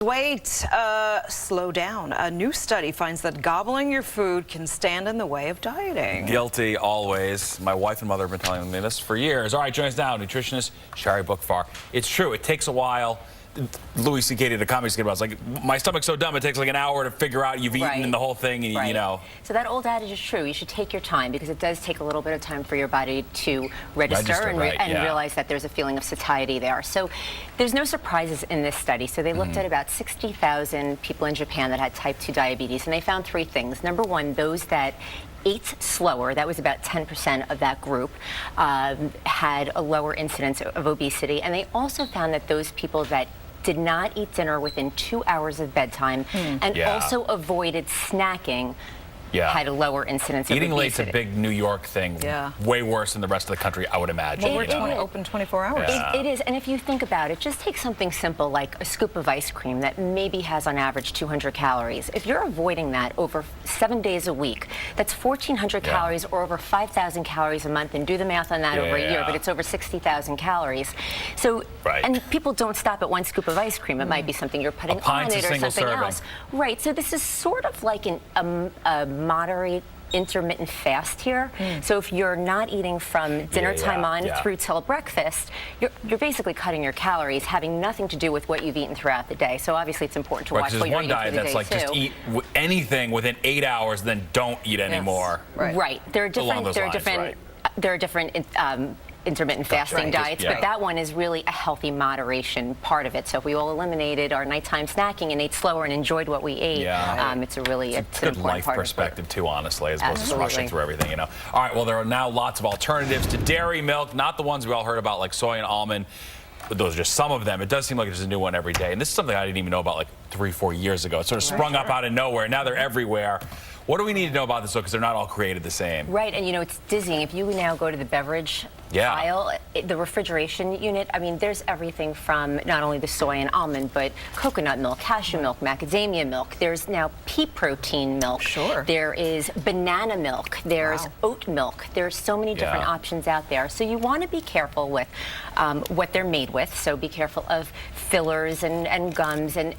Wait, slow down. A new study finds that gobbling your food can stand in the way of dieting. Guilty, always. My wife and mother have been telling me this for years. All right, join us now, nutritionist Shari Bookfar. It's true, it takes a while. Louis C.K. did a comedy skit about it. It's like, my stomach's so dumb, it takes like an hour to figure out you've eaten the whole thing, and you know. So that old adage is true. You should take your time, because it does take a little bit of time for your body to register and realize that there's a feeling of satiety there. So there's no surprises in this study. So they looked at about 60,000 people in Japan that had type 2 diabetes, and they found three things. Number one, those that ate slower, that was about 10% of that group, had a lower incidence of obesity. And they also found that those people that did not eat dinner within 2 hours of bedtime and also avoided snacking had a lower incidence of obesity. Eating late's a big New York thing. Way worse than the rest of the country, I would imagine. Well, we're open 24 hours. It is, and if you think about it, just take something simple like a scoop of ice cream that maybe has on average 200 calories. If you're avoiding that over 7 days a week, that's 1,400 calories or over 5,000 calories a month, and do the math on that over a year, but it's over 60,000 calories. So, and people don't stop at one scoop of ice cream. It might be something you're putting on it or something else. Right, so this is sort of like a moderate intermittent fast here. So if you're not eating from dinner time on through till breakfast, you're basically cutting your calories, having nothing to do with what you've eaten throughout the day. So obviously it's important to watch what you're eating for the day too. There's one diet that's like just eat anything within 8 hours, then don't eat anymore. Right. There are different intermittent fasting diets, but that one is really a healthy moderation part of it. So if we all eliminated our nighttime snacking and ate slower and enjoyed what we ate, it's a really it's a good life perspective too, honestly, as opposed to just rushing through everything, you know. All right, well, there are now lots of alternatives to dairy milk, not the ones we all heard about like soy and almond. But those are just some of them. It does seem like there's a new one every day. And this is something I didn't even know about like 3-4 years ago. It sort of sprung up out of nowhere. Now they're everywhere. What do we need to know about this, though, because they're not all created the same? Right, and you know, it's dizzying. If you now go to the beverage aisle, the refrigeration unit, I mean, there's everything from not only the soy and almond, but coconut milk, cashew milk, macadamia milk. There's now pea protein milk. There is banana milk. There's oat milk. There's so many different options out there. So you want to be careful with what they're made with. So be careful of fillers and gums and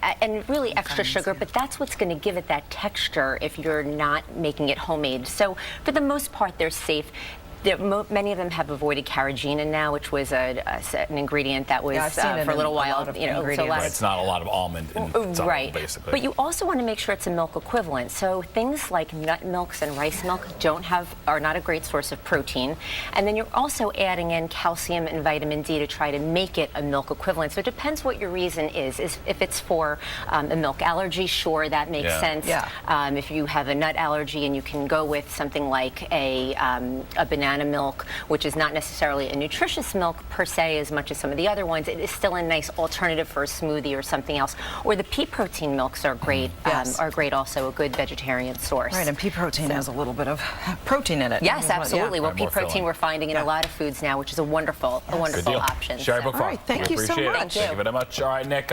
really extra sugar, but that's what's going to give it that texture if you're not making it homemade. So for the most part, they're safe. Many of them have avoided carrageenan now, which was an ingredient that was for a little while. It's not a lot of almond in something, basically. But you also want to make sure it's a milk equivalent. So things like nut milks and rice milk are not a great source of protein. And then you're also adding in calcium and vitamin D to try to make it a milk equivalent. So it depends what your reason is. If it's for a milk allergy, sure, that makes sense. If you have a nut allergy and you can go with something like a banana milk, which is not necessarily a nutritious milk per se as much as some of the other ones, it is still a nice alternative for a smoothie or something else. Or the pea protein milks are great, also a good vegetarian source. Right, and pea protein has a little bit of protein in it. Yes, absolutely. Well, pea protein we're finding in a lot of foods now, which is a wonderful option. Shari Bookfar. All right, thank you so much. Thank you very much. All right, Nick.